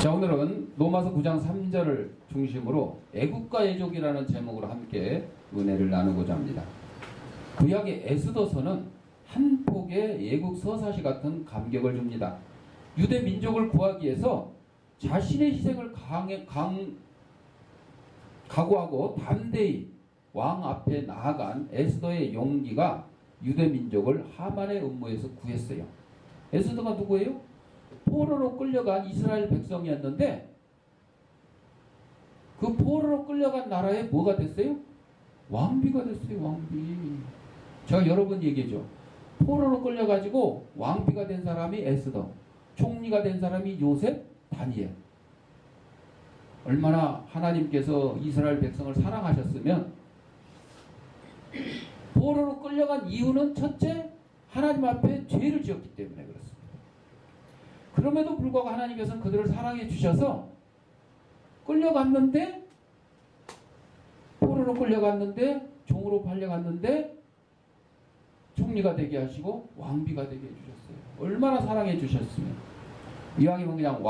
자, 오늘은 로마서 9장 3절을 중심으로 애국과 애족이라는 제목으로 함께 은혜를 나누고자 합니다. 구약의 에스더서는 한 폭의 애국 서사시 같은 감격을 줍니다. 유대 민족을 구하기 위해서 자신의 희생을 각오하고 담대히 왕 앞에 나아간 에스더의 용기가 유대 민족을 하만의 음모에서 구했어요. 에스더가 누구예요? 포로로 끌려간 이스라엘 백성이었는데 그 포로로 끌려간 나라에 뭐가 됐어요? 왕비가 됐어요. 왕비. 제가 여러 번 얘기했죠. 포로로 끌려가지고 왕비가 된 사람이 에스더, 총리가 된 사람이 요셉, 다니엘. 얼마나 하나님께서 이스라엘 백성을 사랑하셨으면. 포로로 끌려간 이유는 첫째, 하나님 앞에 죄를 지었기 때문에 그렇습니다. 그럼에도 불구하고 하나님께서는 그들을 사랑해 주셔서 끌려갔는데, 포로로 끌려갔는데, 종으로 팔려갔는데 총리가 되게 하시고 왕비가 되게 해주셨어요. 얼마나 사랑해 주셨으면. 이왕이면 그냥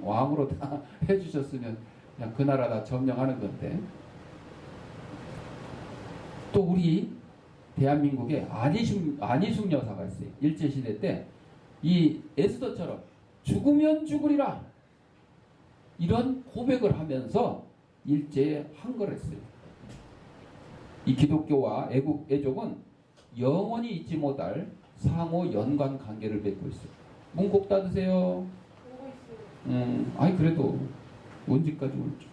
왕으로 다 해주셨으면 그냥 그 나라 다 점령하는 건데. 또 우리 대한민국에 안희숙 여사가 있어요. 일제시대 때 이 에스더처럼 죽으면 죽으리라 이런 고백을 하면서 일제에 항거했어요. 이 기독교와 애족은 영원히 잊지 못할 상호 연관 관계를 맺고 있어요. 문 꼭 닫으세요. 아니 그래도 언제까지 올죠.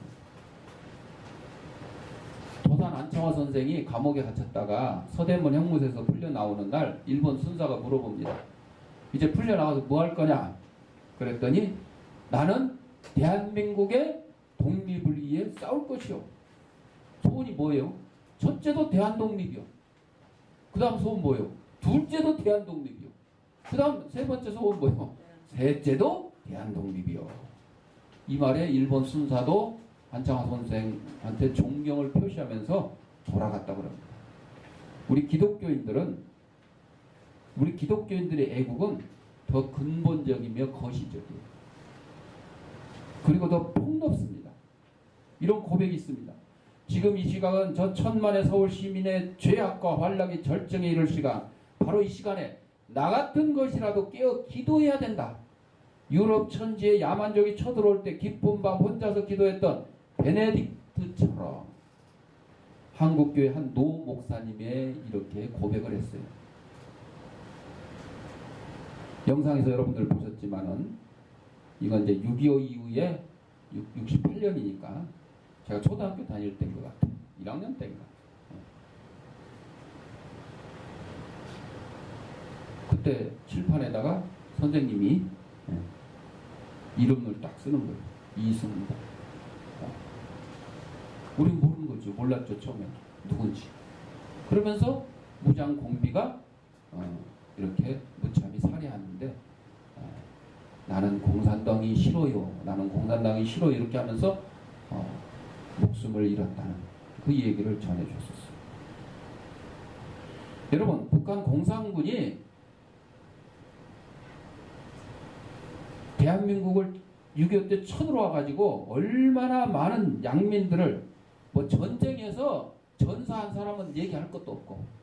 도산 안창화 선생이 감옥에 갇혔다가 서대문 형무소에서 풀려나오는 날 일본 순사가 물어봅니다. 이제 풀려나가서 뭐 할 거냐? 그랬더니 나는 대한민국의 독립을 위해 싸울 것이요. 소원이 뭐예요? 첫째도 대한독립이요. 그 다음 소원 뭐예요? 둘째도 대한독립이요. 그 다음 세 번째 소원 뭐예요? 셋째도 대한독립이요. 이 말에 일본 순사도 안창화 선생한테 존경을 표시하면서 돌아갔다고 합니다. 우리 기독교인들의 애국은 더 근본적이며 거시적이에요. 그리고 더 폭넓습니다. 이런 고백이 있습니다. 지금 이 시각은 저 천만의 서울 시민의 죄악과 환락이 절정에 이를 시간, 바로 이 시간에 나 같은 것이라도 깨어 기도해야 된다. 유럽 천지에 야만족이 쳐들어올 때 깊은 밤 혼자서 기도했던 베네딕트처럼 한국교회 한 노 목사님의 이렇게 고백을 했어요. 영상에서 여러분들 보셨지만은 이건 이제 6.25 이후에 68년이니까 제가 초등학교 다닐 때인 것 같아요. 1학년 때인가. 그때 칠판에다가 선생님이 이름을 딱 쓰는 거예요. 이승복. 우린 모르는 거죠. 몰랐죠. 처음에 누군지. 그러면서 무장 공비가 이렇게 무참히 살해하는데 나는 공산당이 싫어요. 나는 공산당이 싫어요. 이렇게 하면서 목숨을 잃었다는 그 얘기를 전해줬었어요. 여러분, 북한 공산군이 대한민국을 6.25 때 쳐들어와가지고 얼마나 많은 양민들을 뭐 전쟁에서 전사한 사람은 얘기할 것도 없고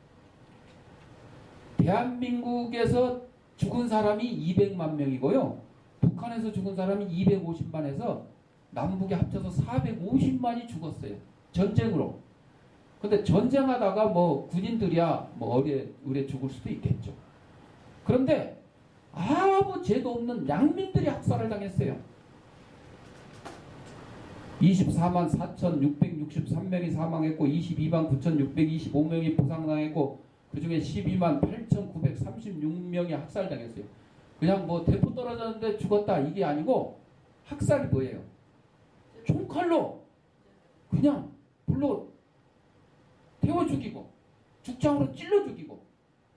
대한민국에서 죽은 사람이 200만 명이고요. 북한에서 죽은 사람이 250만에서 남북에 합쳐서 450만이 죽었어요. 전쟁으로. 근데 전쟁하다가 뭐 군인들이야 뭐 의뢰 죽을 수도 있겠죠. 그런데 아무 죄도 없는 양민들이 학살을 당했어요. 24만 4,663명이 사망했고 22만 9,625명이 부상당했고 그 중에 12만 8,936명이 학살당했어요. 그냥 뭐 대포 떨어졌는데 죽었다 이게 아니고 학살이 뭐예요? 총칼로 그냥 불로 태워 죽이고 죽창으로 찔러 죽이고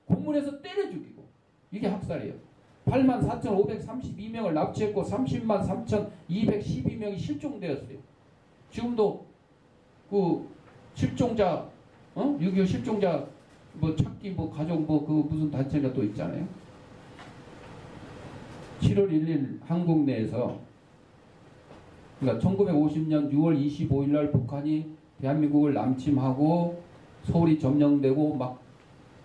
고문에서 때려 죽이고 이게 학살이에요. 8만 4,532명을 납치했고 30만 3,212명이 실종되었어요. 지금도 그 실종자 6.25 실종자 뭐 찾기 뭐 가족 뭐 그 무슨 단체가 또 있잖아요. 7월 1일 한국 내에서 그러니까 1950년 6월 25일 날 북한이 대한민국을 남침하고 서울이 점령되고 막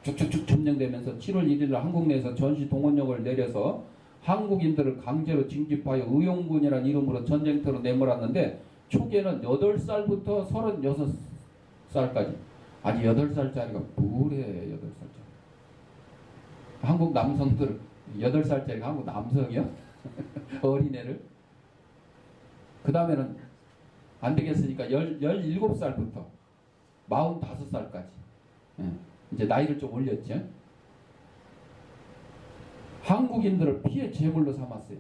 쭉쭉쭉 점령되면서 7월 1일 날 한국 내에서 전시 동원령을 내려서 한국인들을 강제로 징집하여 의용군이라는 이름으로 전쟁터로 내몰았는데 초기에는 8살부터 36살까지. 아니 8살짜리가 뭐래 8살짜리. 한국 남성들 8살짜리가 한국 남성이요? 어린애를. 그 다음에는 안 되겠으니까 17살부터 45살까지. 이제 나이를 좀 올렸죠. 한국인들을 피해 제물로 삼았어요.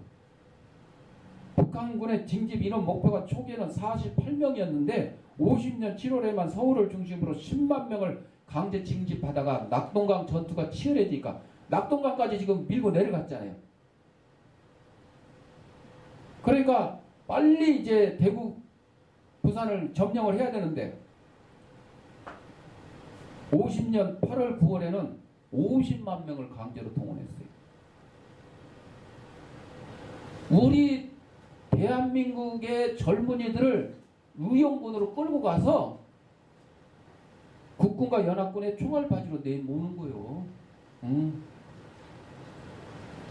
북한군의 징집 인원 목표가 초기에는 48명이었는데 50년 7월에만 서울을 중심으로 10만 명을 강제 징집하다가 낙동강 전투가 치열해지니까 낙동강까지 지금 밀고 내려갔잖아요. 그러니까 빨리 이제 대구, 부산을 점령을 해야 되는데 50년 8월 9월에는 50만 명을 강제로 동원했어요. 우리 대한민국의 젊은이들을 의용군으로 끌고 가서 국군과 연합군의 총알바지로 내모는 거예요.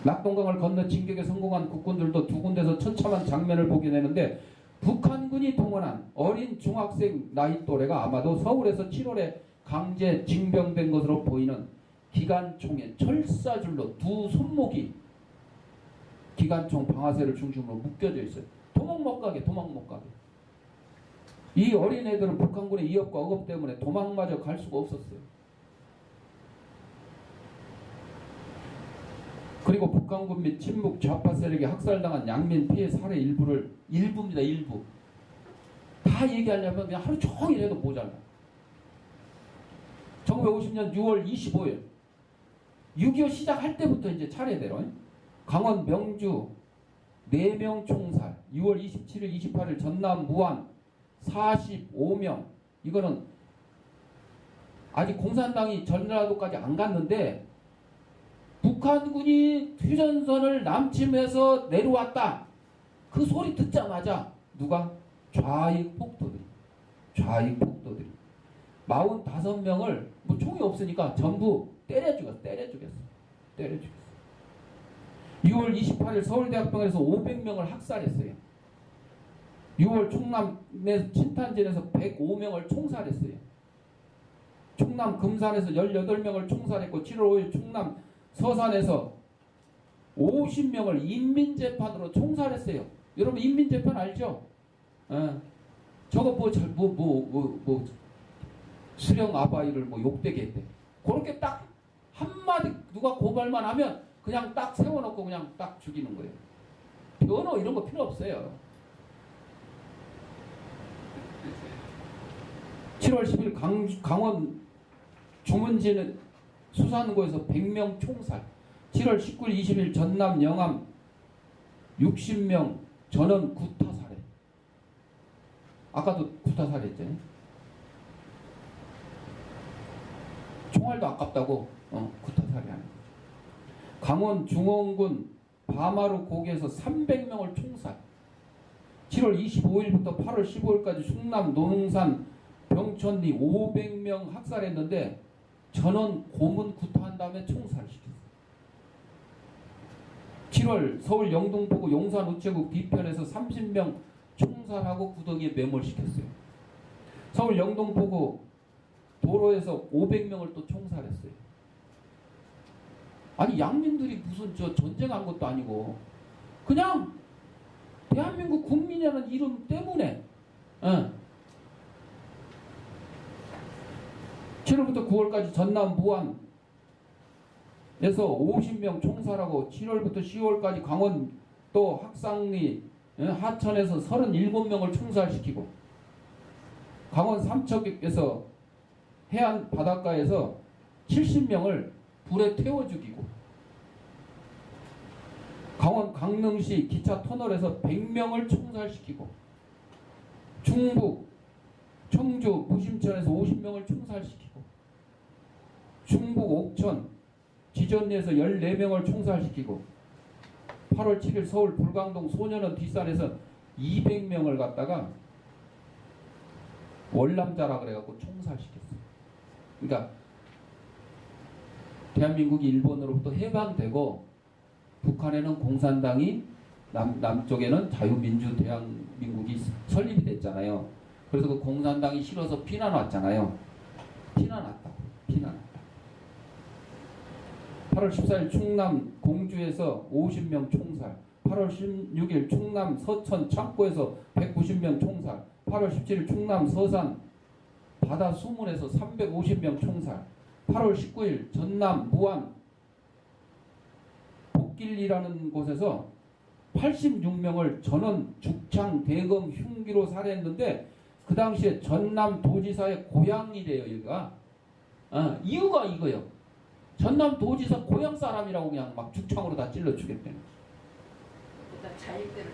낙동강을 건너 진격에 성공한 국군들도 두 군데서 처참한 장면을 보게 되는데 북한군이 동원한 어린 중학생 나이 또래가 아마도 서울에서 7월에 강제 징병된 것으로 보이는 기관총의 철사줄로 두 손목이 기관총 방아쇠를 중심으로 묶여져 있어요. 도망 못 가게. 이 어린애들은 북한군의 위협과 억압 때문에 도망마저 갈 수가 없었어요. 그리고 북한군 및 친북 좌파 세력에 학살당한 양민 피해 사례 일부입니다. 일부. 다 얘기하려면 그냥 하루 종일 해도 모자라. 1950년 6월 25일 6.25 시작할 때부터 이제 차례대로 강원 명주 4명 총살, 6월 27일 28일 전남 무안 45명. 이거는 아직 공산당이 전라도까지 안 갔는데 북한군이 휴전선을 남침해서 내려왔다. 그 소리 듣자마자 누가? 좌익 폭도들이 45명을 뭐 총이 없으니까 전부 때려 죽였어. 6월 28일 서울대학병원에서 500명을 학살했어요. 6월 충남 친탄진에서 105명을 총살했어요. 충남 금산에서 18명을 총살했고 7월 5일 충남 서산에서 50명을 인민재판으로 총살했어요. 여러분 인민재판 알죠? 저거 수령 아바이를 욕되게 했대. 그렇게 딱 한마디 누가 고발만 하면 그냥 딱 세워놓고 그냥 딱 죽이는 거예요. 변호 이런 거 필요 없어요. 7월 10일 강원 주문진 수산고에서 100명 총살. 7월 19일 20일 전남 영암 60명 전원 구타 살해. 아까도 구타 살해했잖아요. 총알도 아깝다고 구타 살해하는 거죠. 강원 중원군 바마루 고개에서 300명을 총살. 7월 25일부터 8월 15일까지 충남 노능산 병천리 500명 학살했는데 전원 고문 구타한 다음에 총살시켰어요. 7월 서울 영등포구 용산 우체국 뒤편에서 30명 총살하고 구덩이에 매몰시켰어요. 서울 영등포구 도로에서 500명을 또 총살했어요. 아니 양민들이 무슨 전쟁한 것도 아니고 그냥 대한민국 국민이라는 이름 때문에 7월부터 9월까지 전남 무안에서 50명 총살하고 7월부터 10월까지 강원 또 학상리 하천에서 37명을 총살시키고 강원 삼척에서 해안 바닷가에서 70명을 불에 태워 죽이고 강원 강릉시 기차 터널에서 100명을 총살시키고 충북 청주 무심천에서 50명을 총살시키고 충북 옥천 지전리에서 14명을 총살시키고 8월 7일 서울 불광동 소년원 뒷산에서 200명을 갖다가 월남자라 그래갖고 총살시켰어요. 그러니까 대한민국이 일본으로부터 해방되고 북한에는 공산당이 남쪽에는 자유민주대한민국이 설립이 됐잖아요. 그래서 그 공산당이 싫어서 피난 왔잖아요. 피난왔다. 8월 14일 충남 공주에서 50명 총살, 8월 16일 충남 서천 창고에서 190명 총살, 8월 17일 충남 서산 바다 수문에서 350명 총살, 8월 19일 전남 무안 복길이라는 곳에서 86명을 전원 죽창 대검 흉기로 살해했는데 그 당시에 전남 도지사의 고향이래요. 여기가 이유가 이거예요. 전남 도지사 고향 사람이라고 그냥 막 죽창으로 다 찔러 죽였대요. 일단 자익대를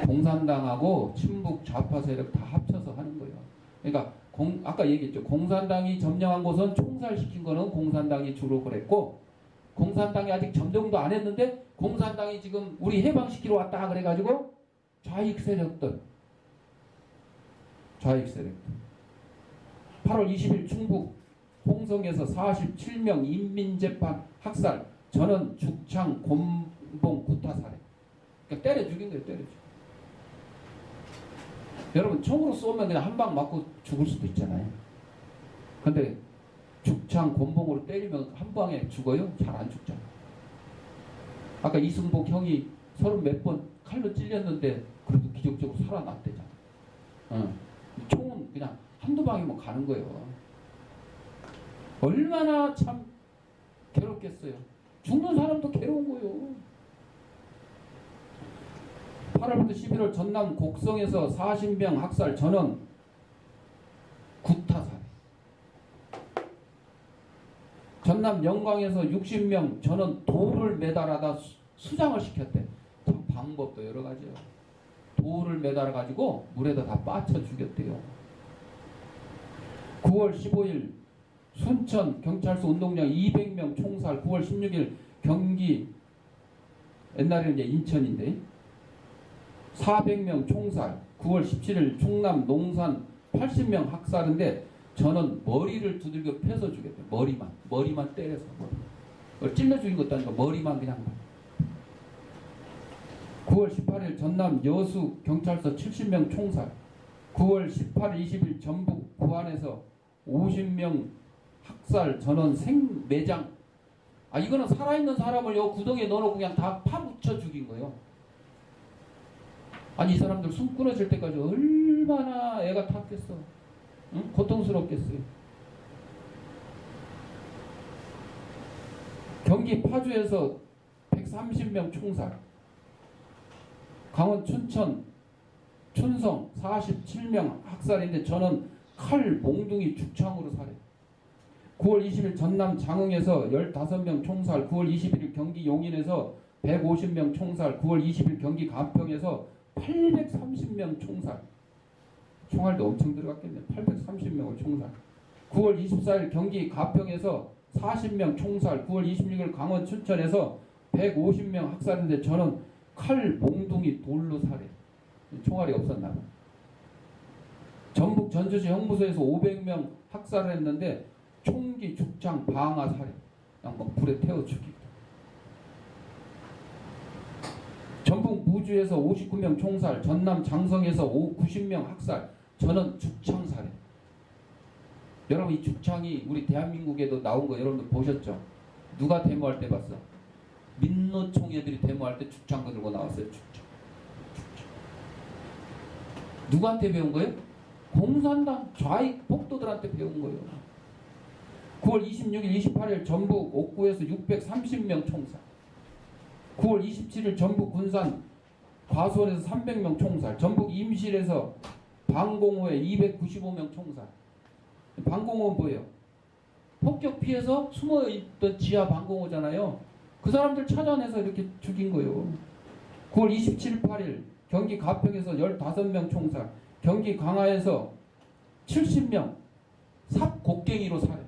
공산당하고 친북 좌파 세력 다 합쳐서 하는 거예요. 그러니까 아까 얘기했죠. 공산당이 점령한 곳은 총살시킨 거는 공산당이 주로 그랬고, 공산당이 아직 점령도 안 했는데 공산당이 지금 우리 해방시키러 왔다 그래가지고 좌익 세력들 8월 20일 충북 홍성에서 47명 인민재판 학살, 전원 죽창 곤봉 구타 살해. 그러니까 때려 죽인 거예요. 때려 죽인. 여러분 총으로 쏘면 그냥 한 방 맞고 죽을 수도 있잖아요. 근데 죽창 곤봉으로 때리면 한 방에 죽어요? 잘 안 죽잖아요. 아까 이승복 형이 30몇 번 칼로 찔렸는데 그래도 기적적으로 살아났대잖아. 총은 그냥 한두 방이면 가는 거예요. 얼마나 참 괴롭겠어요. 죽는 사람도 괴로운 거예요. 8월부터 11월 전남 곡성에서 40명 학살, 전원 구타살. 전남 영광에서 60명 전원 돌을 매달아다 수장을 시켰대. 참 방법도 여러 가지요. 돌을 매달아가지고 물에다 다 빠쳐 죽였대요. 9월 15일 순천 경찰서 운동장 200명 총살, 9월 16일 경기, 옛날에는 이제 인천인데 400명 총살, 9월 17일 충남 농산 80명 학살인데 저는 머리를 두들겨 패서 죽였대요. 머리만 때려서 찔러 죽인 것도 아니고 머리만 그냥. 9월 18일 전남 여수 경찰서 70명 총살, 9월 18일 20일 전북 부안에서 50명 학살, 전원 생매장. 이거는 살아있는 사람을 요 구덩이에 넣어놓고 그냥 다 파묻혀 죽인 거예요. 아니 이 사람들 숨 끊어질 때까지 얼마나 애가 탔겠어. 응? 고통스럽겠어요. 경기 파주에서 130명 총살, 강원 춘천 춘성 47명 학살인데 저는 칼 몽둥이 죽창으로 살해. 9월 20일 전남 장흥에서 15명 총살, 9월 21일 경기 용인에서 150명 총살, 9월 20일 경기 간평에서 830명 총살. 총알도 엄청 들어갔겠네. 830명을 총살. 9월 24일 경기 가평에서 40명 총살, 9월 26일 강원 춘천에서 150명 학살인데 저는 칼 몽둥이 돌로 살해. 총알이 없었나 봐. 전북 전주시 형무소에서 500명 학살을 했는데 총기, 죽창, 방아, 살해. 그냥 막 불에 태워 죽이고. 전북 무주에서 59명 총살, 전남 장성에서 90명 학살, 저는 죽창 살해. 여러분 이 죽창이 우리 대한민국에도 나온 거 여러분들 보셨죠? 누가 데모할 때 봤어? 민노총 애들이 데모할 때 죽창 들고 나왔어요. 죽창. 누구한테 배운 거예요? 공산당 좌익 폭도들한테 배운 거예요. 9월 26일, 28일 전북 옥구에서 630명 총살, 9월 27일 전북 군산 과수원에서 300명 총살, 전북 임실에서 방공호에 295명 총살. 방공호는 뭐예요? 폭격 피해서 숨어있던 지하 방공호잖아요. 그 사람들 찾아내서 이렇게 죽인 거예요. 9월 27일, 8일 경기 가평에서 15명 총살, 경기 강화에서 70명 삽곡갱이로 살해.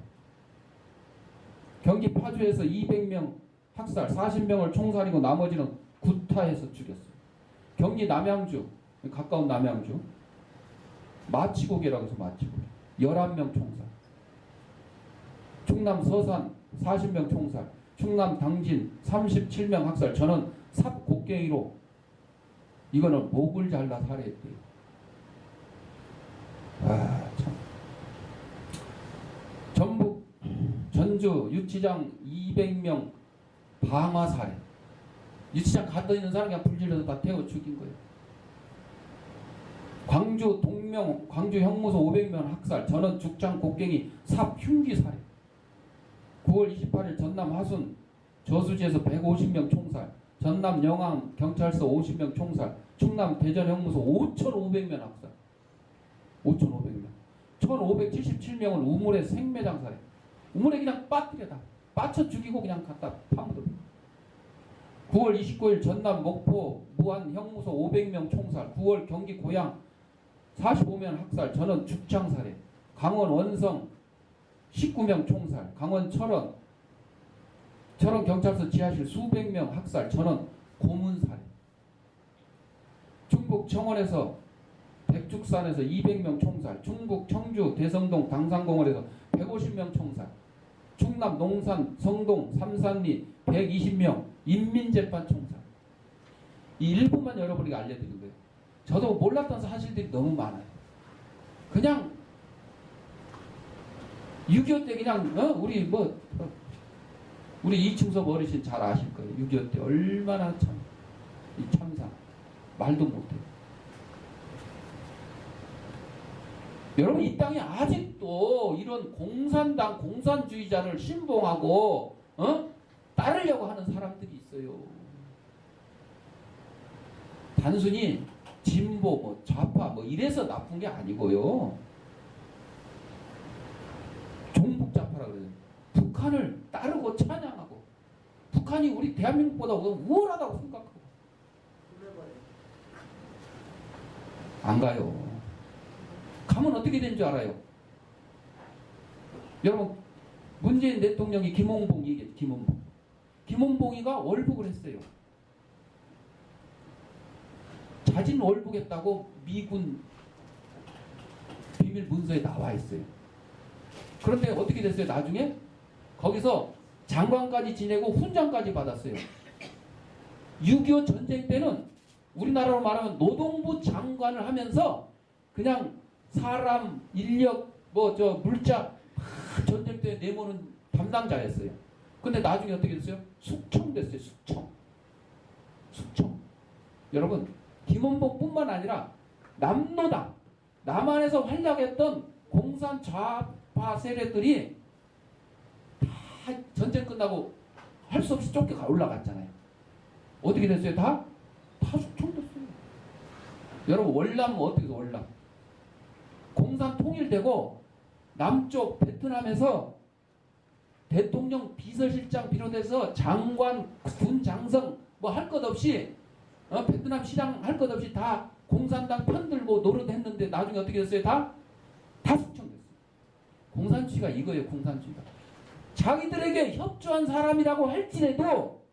경기 파주에서 200명 학살, 40명을 총살이고 나머지는 구타해서 죽였어요. 경리 남양주, 가까운 남양주, 마치고개라고 해서 마치고개. 11명 총살. 충남 서산 40명 총살. 충남 당진 37명 학살. 저는 삽곡갱이로 이거는 목을 잘라 살해했대요. 아, 참. 전북 전주 유치장 200명 방화 살해. 유치장 갔다 있는 사람 그냥 불질러서 다 태워 죽인 거예요. 광주 동명, 광주 형무소 500명 학살. 전원 죽장 곡갱이 삽 흉기 살해. 9월 28일 전남 화순 저수지에서 150명 총살. 전남 영암 경찰서 50명 총살. 충남 대전 형무소 5,500명 학살. 5,500명. 1,577명은 우물에 생매장 살해. 우물에 그냥 빠뜨려 다. 빠쳐 죽이고 그냥 갖다 파묻어. 9월 29일 전남 목포 무안 형무소 500명 총살. 9월 경기 고양 45명 학살. 전원 죽창 살해. 강원 원성 19명 총살. 강원 철원 경찰서 지하실 수백 명 학살. 전원 고문 살해. 충북 청원에서 백죽산에서 200명 총살. 충북 청주 대성동 당산공원에서 150명 총살. 충남 농산 성동 삼산리 120명 인민재판 총살. 이 일부만 여러분에게 알려드린 거예요. 저도 몰랐던 사실들이 너무 많아요. 그냥 6.25 때 그냥 우리 이충섭 어르신 잘 아실 거예요. 6.25 때 얼마나 참 이 참사 말도 못해요. 여러분 이 땅에 아직도 이런 공산당 공산주의자를 신봉하고 따르려고 하는 사람들이 있어요. 단순히 진보 좌파 이래서 나쁜 게 아니고요. 종북좌파라 그래요. 북한을 따르고 찬양하고 북한이 우리 대한민국보다 우월하다고 생각하고 안 가요. 가면 어떻게 된 줄 알아요? 여러분 문재인 대통령이 김홍봉 얘기했죠. 김홍봉이가 월북을 했어요. 자진 월북했다고 미군 비밀 문서에 나와 있어요. 그런데 어떻게 됐어요? 나중에 거기서 장관까지 지내고 훈장까지 받았어요. 6.25 전쟁 때는 우리나라로 말하면 노동부 장관을 하면서 그냥 사람, 인력, 물자 전쟁 때 내모는 담당자였어요. 근데 나중에 어떻게 됐어요? 숙청 됐어요. 숙청. 여러분 김원봉뿐만 아니라 남노당, 남한에서 활약했던 공산 좌파 세력들이 다 전쟁 끝나고 할 수 없이 쫓겨 올라갔잖아요. 어떻게 됐어요? 다 숙청됐어요. 여러분 월남 어떻게 돼서 월남? 공산 통일되고 남쪽 베트남에서 대통령 비서실장 비롯해서 장관, 군 장성 할 것 없이 베트남 시장 할 것 없이 다 공산당 편들고 노릇했는데 나중에 어떻게 됐어요? 다 숙청됐어요. 공산주의가 이거예요. 공산주의가. 자기들에게 협조한 사람이라고 할지라도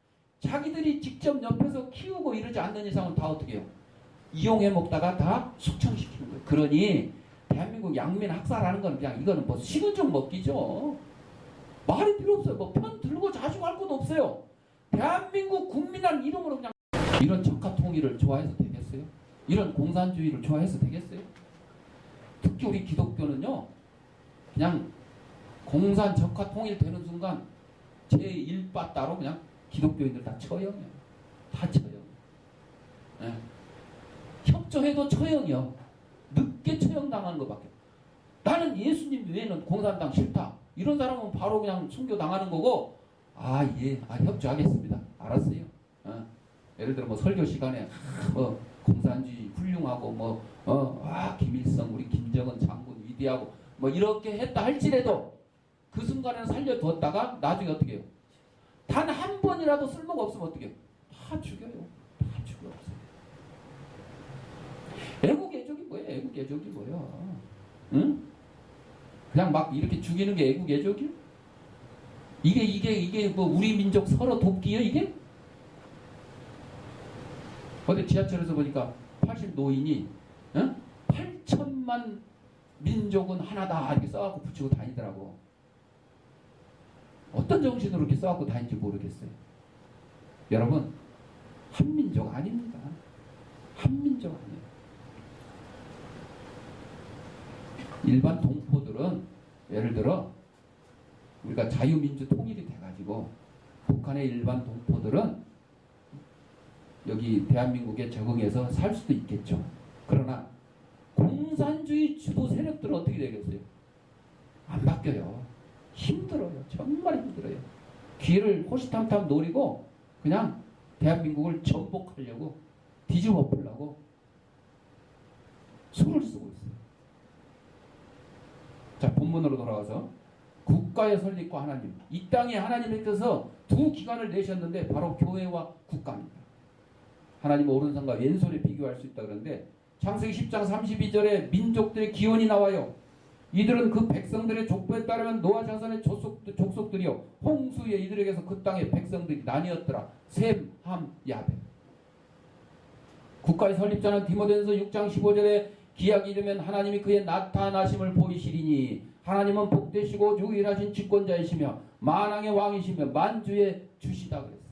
자기들이 직접 옆에서 키우고 이러지 않는 이상은 다 어떻게 해요? 이용해 먹다가 다 숙청시키는 거예요. 그러니 대한민국 양민 학살하는 건 그냥 이거는 식은 죽 먹기죠. 말이 필요 없어요. 편 들고 자시고 할 것도 없어요. 대한민국 국민이라는 이름으로 그냥 이런 적화 통일을 좋아해서 되겠어요? 이런 공산주의를 좋아해서 되겠어요? 특히 우리 기독교는요. 그냥 공산 적화 통일 되는 순간 제1바 따로 그냥 기독교인들 다 처형이에요. 다 처형. 네. 협조해도 처형이요. 늦게 처형당하는 것밖에. 나는 예수님 외에는 공산당 싫다. 이런 사람은 바로 그냥 순교당하는 거고 협조하겠습니다. 알았어요. 예를 들어 설교 시간에 공산주의 훌륭하고 김일성 우리 김정은 장군 위대하고 이렇게 했다 할지라도 그 순간에는 살려두었다가 나중에 어떻게 해요? 단 한 번이라도 쓸모가 없으면 어떻게 해요? 다 죽여요. 다 죽여요. 애국애족이 뭐예요? 애국애족이 뭐예요? 응? 그냥 막 이렇게 죽이는 게 애국애족이요? 이게 우리 민족 서로 돕기요 이게? 어디 지하철에서 보니까 80 노인이 8천만 민족은 하나다 이렇게 써갖고 붙이고 다니더라고. 어떤 정신으로 이렇게 써갖고 다니는지 모르겠어요. 여러분, 한민족 아닙니다. 한민족 아니에요. 일반 동포들은 예를 들어 우리가 자유민주 통일이 돼가지고 북한의 일반 동포들은 여기 대한민국에 적응해서 살 수도 있겠죠. 그러나 공산주의 주도 세력들은 어떻게 되겠어요? 안 바뀌어요. 힘들어요. 정말 힘들어요. 기회를 호시탐탐 노리고 그냥 대한민국을 전복하려고 뒤집어 엎으려고 수를 쓰고 있어요. 자, 본문으로 돌아가서 국가의 설립과 하나님. 이 땅에 하나님께서 두 기관을 내셨는데 바로 교회와 국가입니다. 하나님은 오른손과 왼손에 비교할 수 있다 그러는데 창세기 10장 32절에 민족들의 기원이 나와요. 이들은 그 백성들의 족보에 따르면 노아 자손의 족속들이요 홍수에 이들에게서 그 땅의 백성들이 나뉘었더라. 셈, 함, 야벳. 국가의 설립자는 디모데전서 6장 15절에 기약이 이르면 하나님이 그의 나타나심을 보이시리니 하나님은 복되시고 유일하신 집권자이시며 만왕의 왕이시며 만주의 주시다 그랬어요.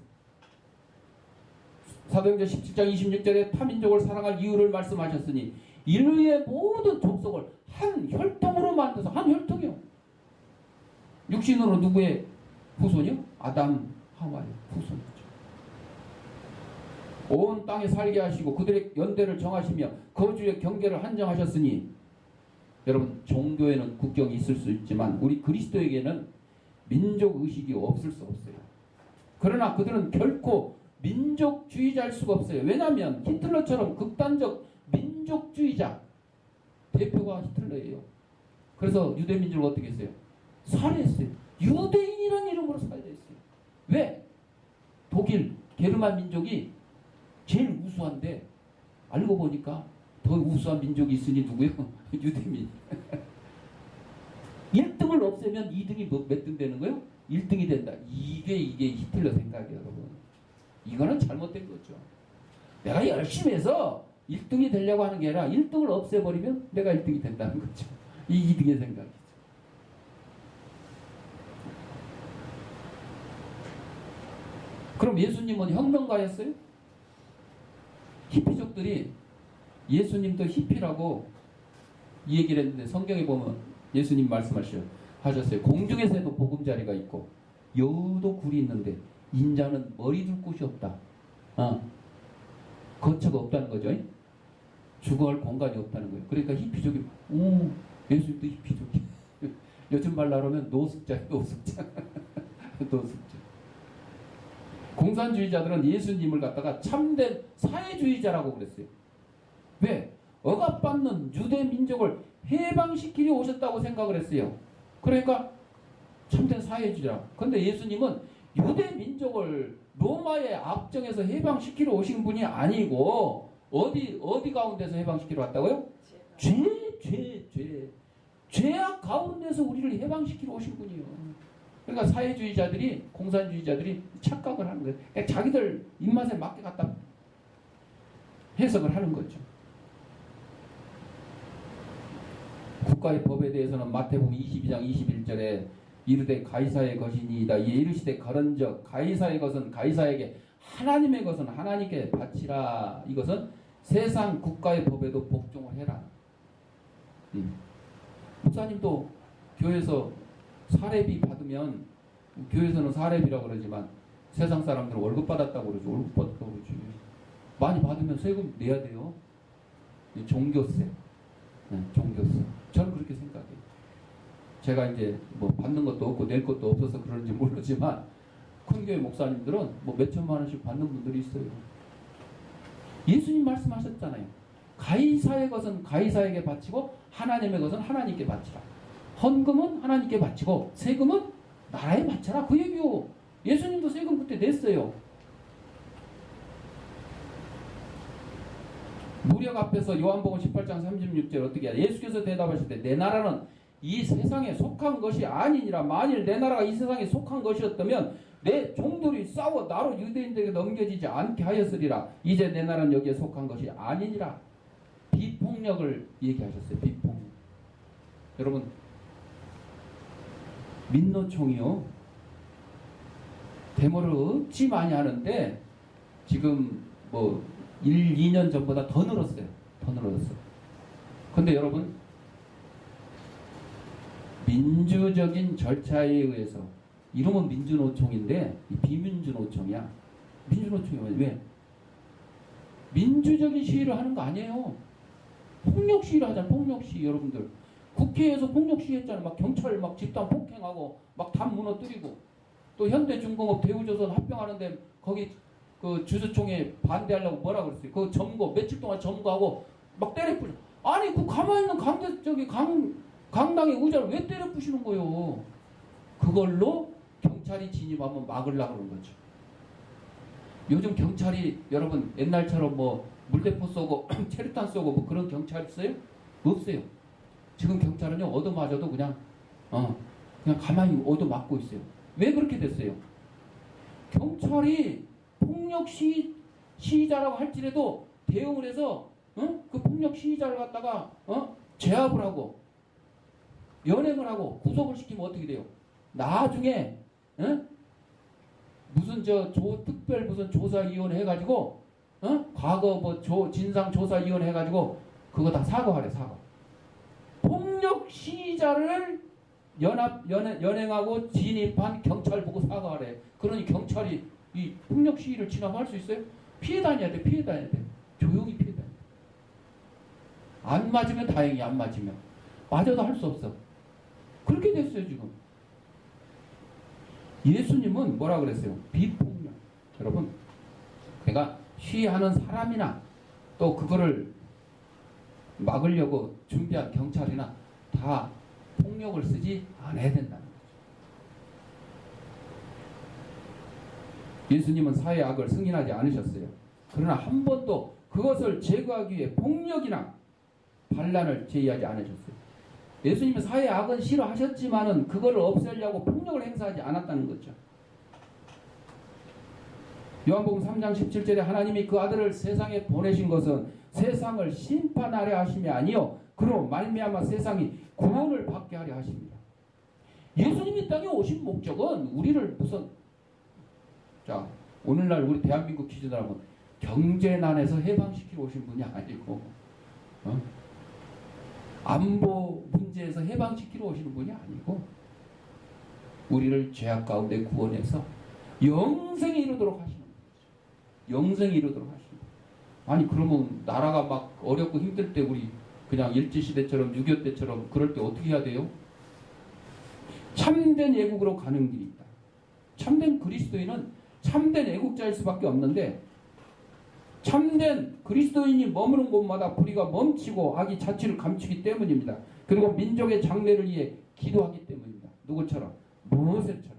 사도행전 17장 26절에 타민족을 사랑할 이유를 말씀하셨으니 인류의 모든 족속을 한 혈통으로 만들어서 한 혈통이요. 육신으로 누구의 후손이요? 아담, 하와의 후손이죠. 온 땅에 살게 하시고 그들의 연대를 정하시며 거주의 경계를 한정하셨으니 여러분 종교에는 국경이 있을 수 있지만 우리 그리스도에게는 민족의식이 없을 수 없어요. 그러나 그들은 결코 민족주의자일 수가 없어요. 왜냐하면 히틀러처럼 극단적 민족주의자 대표가 히틀러예요. 그래서 유대민족을 어떻게 했어요? 살해했어요. 유대인이라는 이름으로 살해했어요. 왜? 독일, 게르만 민족이 제일 우수한데 알고 보니까 더 우수한 민족이 있으니 누구요? 유대민. 1등을 없애면 2등이 몇 등 되는 거예요? 1등이 된다. 이게 히틀러 생각이에요, 여러분. 이거는 잘못된 거죠. 내가 열심히 해서 1등이 되려고 하는 게 아니라 1등을 없애버리면 내가 1등이 된다는 거죠. 이 2등의 생각이죠. 그럼 예수님은 혁명가였어요? 히피족들이 예수님도 히피라고 이 얘기를 했는데 성경에 보면 예수님 말씀하셨어요. 공중에서도 보금자리가 있고 여우도 굴이 있는데 인자는 머리 둘 곳이 없다. 거처가 없다는 거죠. 죽어갈 공간이 없다는 거예요. 그러니까 히피족이 예수님도 히피족이 요즘 말로 하면 노숙자예요. 노숙자. 노숙자. 공산주의자들은 예수님을 갖다가 참된 사회주의자라고 그랬어요. 왜? 억압받는 유대 민족을 해방시키려 오셨다고 생각을 했어요. 그러니까 참된 사회주의자. 그런데 예수님은 유대 민족을 로마의 압정에서 해방시키러 오신 분이 아니고 어디 가운데서 해방시키러 왔다고요? 죄악 가운데서 우리를 해방시키러 오신 분이에요. 그러니까 사회주의자들이 공산주의자들이 착각을 하는 거예요. 그러니까 자기들 입맛에 맞게 갖다 해석을 하는 거죠. 국가의 법에 대해서는 마태복음 22장 21절에 이르되 가이사의 것이니이다. 이에 이르시되 가른즉 가이사의 것은 가이사에게 하나님의 것은 하나님께 바치라. 이것은 세상 국가의 법에도 복종을 해라. 목사님도 교회에서 사례비 받으면 교회에서는 사례비라고 그러지만 세상 사람들은 월급 받았다고 그러죠. 월급 받았다고 그러지. 많이 받으면 세금 내야 돼요. 종교세. 종교세. 저는 그렇게 생각해요. 제가 이제 뭐 받는 것도 없고 낼 것도 없어서 그런지 모르지만 큰 교회 목사님들은 뭐 몇천만 원씩 받는 분들이 있어요. 예수님 말씀하셨잖아요. 가이사의 것은 가이사에게 바치고 하나님의 것은 하나님께 바치라. 헌금은 하나님께 바치고 세금은 나라에 바쳐라. 그 얘기요. 예수님도 세금 그때 냈어요. 무력 앞에서 요한복음 18장 36절 어떻게 해야 예수께서 대답하실 때 내 나라는 이 세상에 속한 것이 아니니라. 만일 내 나라가 이 세상에 속한 것이었다면 내 종들이 싸워 나로 유대인들에게 넘겨지지 않게 하였으리라. 이제 내 나라는 여기에 속한 것이 아니니라. 비폭력을 얘기하셨어요. 비폭력. 여러분, 민노총이요, 데모를 없지 많이 하는데 지금 뭐 1, 2년 전보다 더 늘었어요. 더 늘었어요. 근데 여러분, 민주적인 절차에 의해서, 이름은 민주노총인데 이 비민주노총이야. 민주노총이 왜? 민주적인 시위를 하는 거 아니에요. 폭력 시위를 하잖아. 폭력 시위. 여러분들 국회에서 폭력 시위 했잖아요. 막 경찰 막 집단 폭행하고 막 담 무너뜨리고, 또 현대중공업 대우조선 합병하는데 거기 그 주주총회 반대하려고 뭐라 그랬어요. 그 점거 며칠 동안 점거하고 막 때려 부셔. 아니 그 가만히 있는 강당의 의자를 왜 때려 부시는 거예요? 그걸로 경찰이 진입하면 막으려고 그런 거죠. 요즘 경찰이 여러분 옛날처럼 뭐 물대포 쏘고 체류탄 쏘고 뭐 그런 경찰 있어요? 없어요. 지금 경찰은요, 얻어맞아도 그냥 가만히 얻어맞고 있어요. 왜 그렇게 됐어요? 경찰이 폭력 시위자라고 할지라도 대응을 해서 그 폭력 시위자를 갖다가 제압을 하고 연행을 하고 구속을 시키면 어떻게 돼요? 나중에 무슨 특별 무슨 조사위원회 해가지고 과거 뭐 진상조사위원회 해가지고 그거 다 사과하래. 사과. 폭력 시위자를 연행하고 진입한 경찰 보고 사과하래. 그러니 경찰이 이 폭력 시위를 진압할 수 있어요? 피해 다녀야 돼. 피해 다녀야 돼. 조용히 피해 다녀야 돼. 안 맞으면 다행이야. 안 맞으면. 맞아도 할 수 없어. 그렇게 됐어요 지금. 예수님은 뭐라 그랬어요? 비폭력. 여러분, 그러니까 시위하는 사람이나 또 그거를 막으려고 준비한 경찰이나 다 폭력을 쓰지 않아야 된다는 거죠. 예수님은 사회의 악을 승인하지 않으셨어요. 그러나 한 번도 그것을 제거하기 위해 폭력이나 반란을 제의하지 않으셨어요. 예수님은 사회의 악은 싫어하셨지만은 그거를 없애려고 폭력을 행사하지 않았다는 거죠. 요한복음 3장 17절에 하나님이 그 아들을 세상에 보내신 것은 세상을 심판하려 하심이 아니요 그로 말미암아 세상이 구원을 받게 하려 하십니다. 예수님이 땅에 오신 목적은 우리를 자, 오늘날 우리 대한민국 기준으로 하면 경제난에서 해방시키러 오신 분이 아니고 안보 문제에서 해방시키러 오시는 분이 아니고 우리를 죄악 가운데 구원해서 영생에 이르도록 하시는 거죠. 영생에 이르도록 하시는 거죠. 아니 그러면 나라가 막 어렵고 힘들 때 우리 그냥 일제시대처럼 6.25 때처럼 그럴 때 어떻게 해야 돼요? 참된 애국으로 가는 길이 있다. 참된 그리스도인은 참된 애국자일 수밖에 없는데 참된 그리스도인이 머무는 곳마다 불의가 멈추고 악이 자취를 감추기 때문입니다. 그리고 민족의 장래를 위해 기도하기 때문입니다. 누구처럼? 모세처럼.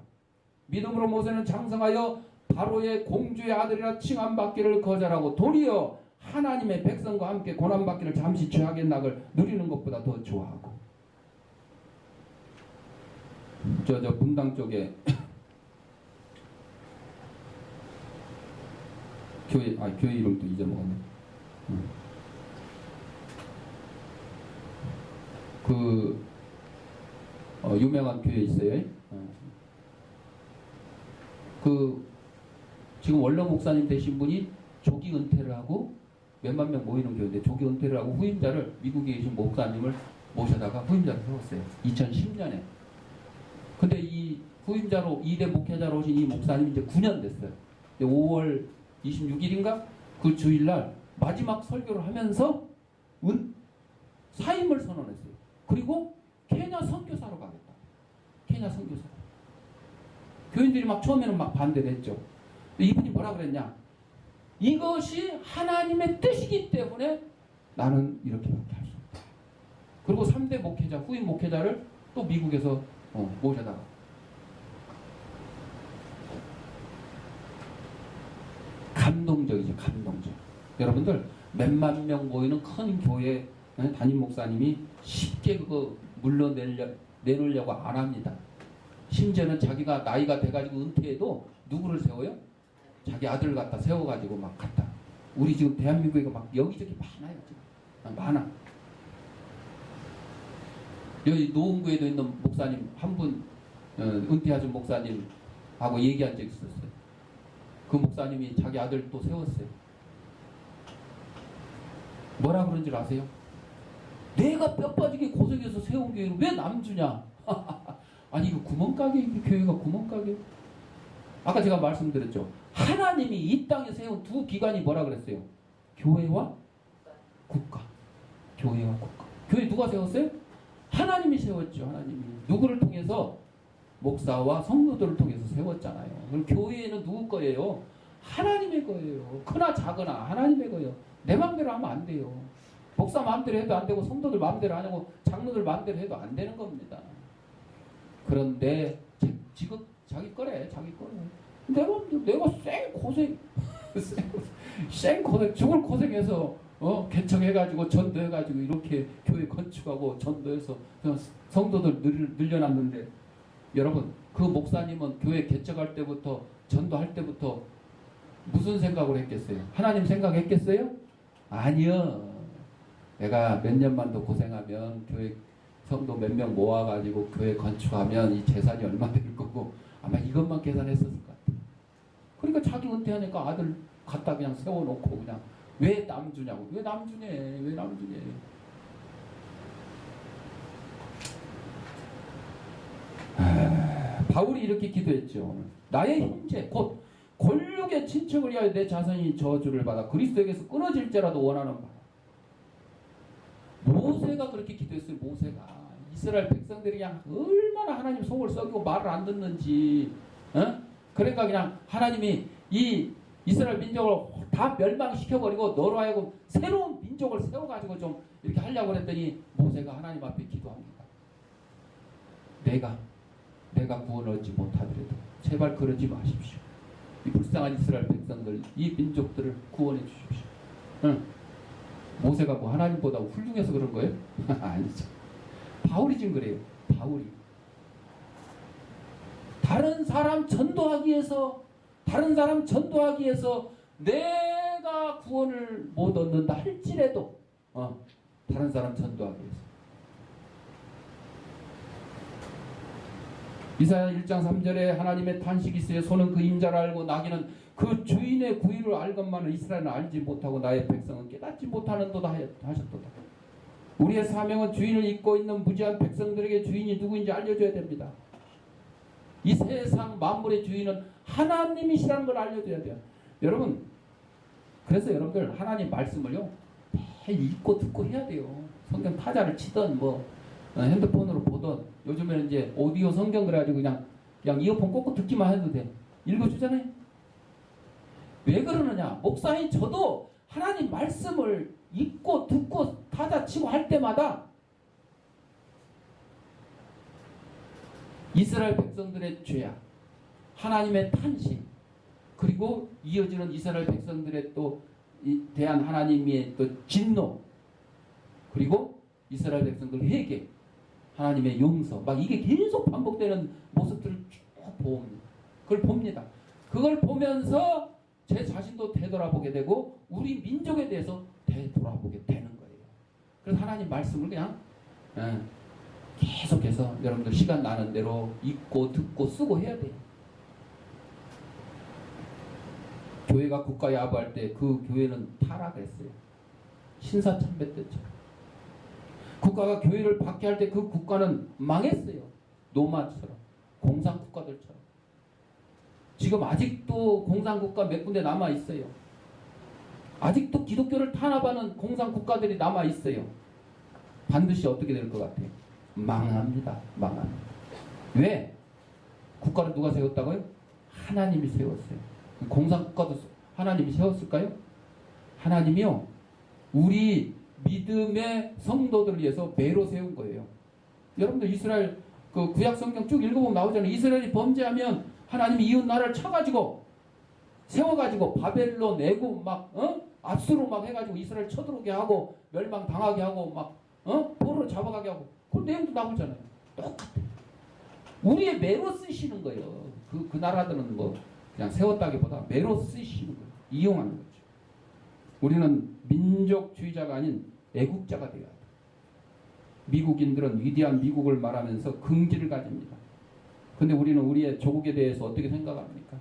믿음으로 모세는 장성하여 바로의 공주의 아들이라 칭함받기를 거절하고 도리어 하나님의 백성과 함께 고난받기를 잠시 죄악의 낙을 누리는 것보다 더 좋아하고. 저 분당 쪽에 교회 이름도 잊어먹었네. 유명한 교회 있어요. 지금 원로 목사님 되신 분이 조기 은퇴를 하고 몇만 명 모이는 교회인데 조기 은퇴를 하고 후임자를 미국에 계신 목사님을 모셔다가 후임자를 세웠어요. 2010년에. 근데 이 후임자로 2대 목회자로 오신 이 목사님이 이제 9년 됐어요. 5월 26일인가? 그 주일날 마지막 설교를 하면서 사임을 선언했어요. 그리고 케냐 선교사로 가겠다. 케냐 선교사. 교인들이 막 처음에는 막 반대를 했죠. 이분이 뭐라 그랬냐? 이것이 하나님의 뜻이기 때문에 나는 이렇게밖에 할 수 없다. 그리고 3대 목회자, 후임 목회자를 또 미국에서 모셔다가 감동적이죠. 감동적. 여러분들 몇만 명 모이는 큰 교회 담임 목사님이 쉽게 그거 내놓으려고 안 합니다. 심지어는 자기가 나이가 돼가지고 은퇴해도 누구를 세워요? 자기 아들 갖다 세워가지고 막 갔다. 우리 지금 대한민국에 막 여기저기 많아요. 지금. 많아. 여기 노원구에도 있는 목사님 한 분, 은퇴하신 목사님하고 얘기한 적이 있었어요. 그 목사님이 자기 아들 또 세웠어요. 뭐라 그런 줄 아세요? 내가 뼈 빠지게 고생해서 세운 교회를 왜 남주냐? 아니 이거 구멍가게, 이 교회가 구멍가게. 아까 제가 말씀드렸죠. 하나님이 이 땅에 세운 두 기관이 뭐라 그랬어요? 교회와 국가. 교회와 국가. 교회 누가 세웠어요? 하나님이 세웠죠. 하나님이. 누구를 통해서? 목사와 성도들을 통해서 세웠잖아요. 그럼 교회는 누구 거예요? 하나님의 거예요. 크나 작으나 하나님의 거예요. 내 마음대로 하면 안 돼요. 목사 마음대로 해도 안 되고 성도들 마음대로 안 하고 장로들 마음대로 해도 안 되는 겁니다. 그런데 지금 자기 거래. 자기 거래. 내가 쌩 고생 죽을 고생해서 개척해가지고 전도해가지고 이렇게 교회 건축하고 전도해서 성도들 늘려놨는데 여러분 그 목사님은 교회 개척할 때부터 전도할 때부터 무슨 생각을 했겠어요? 하나님 생각했겠어요? 아니요. 내가 몇 년만 더 고생하면 교회 성도 몇 명 모아가지고 교회 건축하면 이 재산이 얼마 될 거고 아마 이것만 계산했었을 것 같아요. 그러니까 자기 은퇴하니까 아들 갖다 그냥 세워놓고 그냥 왜 남주냐고. 왜 남주냐. 왜 남주냐. 바울이 이렇게 기도했죠. 나의 형제 곧 권력의 친척을 위하여 내 자손이 저주를 받아 그리스도에게서 끊어질지라도 원하는 바. 모세가 그렇게 기도했어요. 모세가 이스라엘 백성들이 그냥 얼마나 하나님 속을 썩이고 말을 안 듣는지. 그러니까 그냥 하나님이 이 이스라엘 민족을 다 멸망시켜버리고 너로 하여금 새로운 민족을 세워가지고 좀 이렇게 하려고 그랬더니 모세가 하나님 앞에 기도합니다. 내가 구원을 얻지 못하더라도 제발 그러지 마십시오. 이 불쌍한 이스라엘 백성들, 이 민족들을 구원해 주십시오. 모세가 뭐 하나님보다 훌륭해서 그런 거예요? 아니죠. 바울이 지금 그래요. 바울이. 다른 사람 전도하기 위해서 내가 구원을 못 얻는다 할지라도 다른 사람 전도하기 위해서. 이사야 1장 3절에 하나님의 탄식이 있어요. 소는 그 임자를 알고 나귀는 그 주인의 구유를 알건만은 이스라엘은 알지 못하고 나의 백성은 깨닫지 못하는도다 하셨도다. 우리의 사명은 주인을 잊고 있는 무지한 백성들에게 주인이 누구인지 알려줘야 됩니다. 이 세상 만물의 주인은 하나님이시라는 걸 알려줘야 돼요. 여러분, 그래서 여러분들 하나님 말씀을요 매일 읽고 듣고 해야 돼요. 성경 타자를 치던 핸드폰으로 보던 요즘에는 이제 오디오 성경 그래가지고 그냥 이어폰 꽂고 듣기만 해도 돼. 읽어주잖아요. 왜 그러느냐? 목사인 저도 하나님 말씀을 읽고 듣고 타자 치고 할 때마다 이스라엘 백성들의 죄악, 하나님의 탄식, 그리고 이어지는 이스라엘 백성들의 또 대한 하나님의 또 진노, 그리고 이스라엘 백성들 회개, 하나님의 용서, 막 이게 계속 반복되는 모습들을 쭉 그걸 봅니다. 그걸 보면서 제 자신도 되돌아보게 되고 우리 민족에 대해서 되돌아보게 되는 거예요. 그래서 하나님 말씀을 그냥 계속해서 여러분들 시간 나는 대로 읽고 듣고 쓰고 해야 돼요. 교회가 국가에 아부할 때 그 교회는 타락했어요. 신사참배 때처럼. 국가가 교회를 박해할 때 그 국가는 망했어요. 노마처럼. 공산국가들처럼. 지금 아직도 공산국가 몇 군데 남아있어요. 아직도 기독교를 탄압하는 공산국가들이 남아있어요. 반드시 어떻게 될 것 같아요? 망합니다. 망합니다. 왜? 국가를 누가 세웠다고요? 하나님이 세웠어요. 공산국가도 하나님이 세웠을까요? 하나님이요. 우리 믿음의 성도들을 위해서 매로 세운 거예요. 여러분들 이스라엘 그 구약 성경 쭉 읽어보면 나오잖아요. 이스라엘이 범죄하면 하나님이 이웃 나라를 쳐가지고 세워가지고 바벨론 애굽 막 압수로 막 해가지고 이스라엘 쳐들어오게 하고 멸망 당하게 하고 막 포로로 잡아가게 하고 그 내용도 나오잖아요. 똑같아요. 우리의 매로 쓰시는 거예요. 그 나라들은 뭐 그냥 세웠다기보다 매로 쓰시는 거예요. 이용하는 거죠. 우리는 민족주의자가 아닌 애국자가 되어야 돼요. 미국인들은 위대한 미국을 말하면서 긍지를 가집니다. 근데 우리는 우리의 조국에 대해서 어떻게 생각합니까?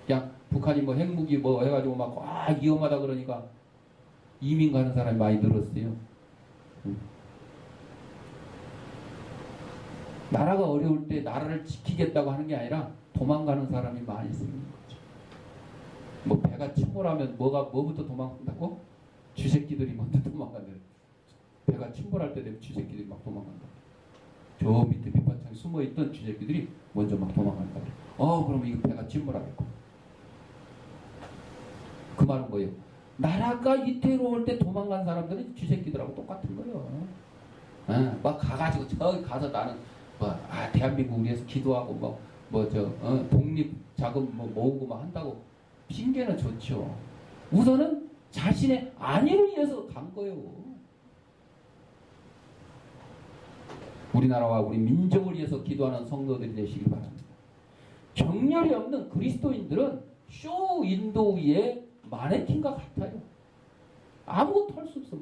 그냥 북한이 뭐 핵무기 뭐 해가지고 막 위험하다 그러니까 이민 가는 사람이 많이 늘었어요. 나라가 어려울 때 나라를 지키겠다고 하는 게 아니라 도망가는 사람이 많이 생기는 거죠. 뭐 배가 침몰하면 뭐부터 도망간다고? 쥐새끼들이 먼저 도망간다. 배가 침몰할 때 되면 쥐새끼들이 막 도망간다. 저 밑에 밑바탕에 숨어있던 쥐새끼들이 먼저 막 도망간다. 그럼 이거 배가 침몰하겠고. 그 말은 뭐예요? 나라가 위태로울 때 도망간 사람들은 쥐새끼들하고 똑같은 거예요. 막 가가지고 저기 가서 나는 대한민국 위해서 기도하고 독립 자금 모으고 막 한다고 핑계는 좋죠. 우선은 자신의 안위를 위해서 간 거예요. 우리나라와 우리 민족을 위해서 기도하는 성도들이 되시길 바랍니다. 정열이 없는 그리스도인들은 쇼 인도위의 마네킹과 같아요. 아무것도 할 수 없어.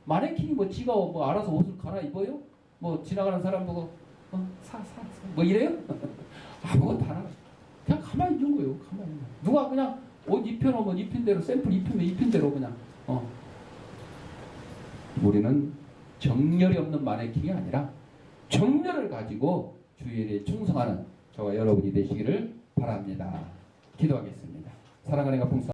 마네킹이 지가 알아서 옷을 갈아입어요? 지나가는 사람 보고 사 이래요? 아무것도 안 하고 그냥 가만히 있는 거예요. 가만히 있는 거. 누가 그냥 옷 입혀놓으면 입힌 대로, 샘플 입히면 입힌 대로 그냥 우리는 정열이 없는 마네킹이 아니라 정열을 가지고 주의 일에 충성하는 저와 여러분이 되시기를 바랍니다. 기도하겠습니다. 사랑하는 가풍